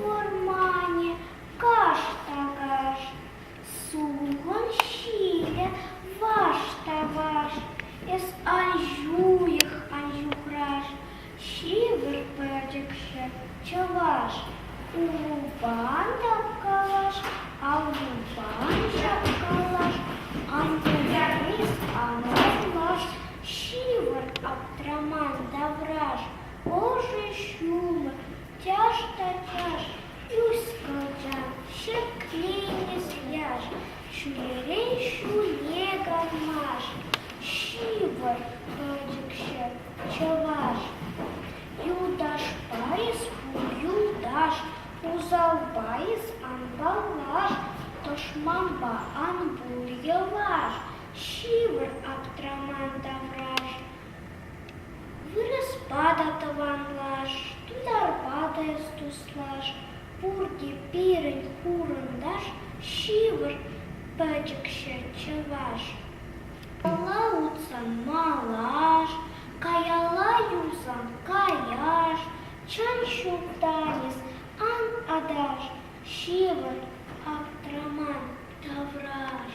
vurmani, kaž tagaž, sugun šīļa, vaš tavaš, es anžūjih anžukraš, šīvir pēdikšē, čavaš, uruban tapkalaš, aluban žapkalaš, anturis anolaš, šīvir aptraman davrāš, oži šūma, ķaš taķaš, Юскалджан, шеклинис яж, шулерейшу егармаш, шивар пэдикше чаваш. Юдаш парис юдаш, узалбайс анбалаш, тошмамба анбульяваш, шивар аптраман давраш. Вырос падатаванлаш, тудар падаес туслаш, Пурги пирень хурындаш, шивыр пэдикше чаваш. Лауцан малаш, каяла юзан каяш, чан шуктанис ан адаш, шивыр аптраман тавраш.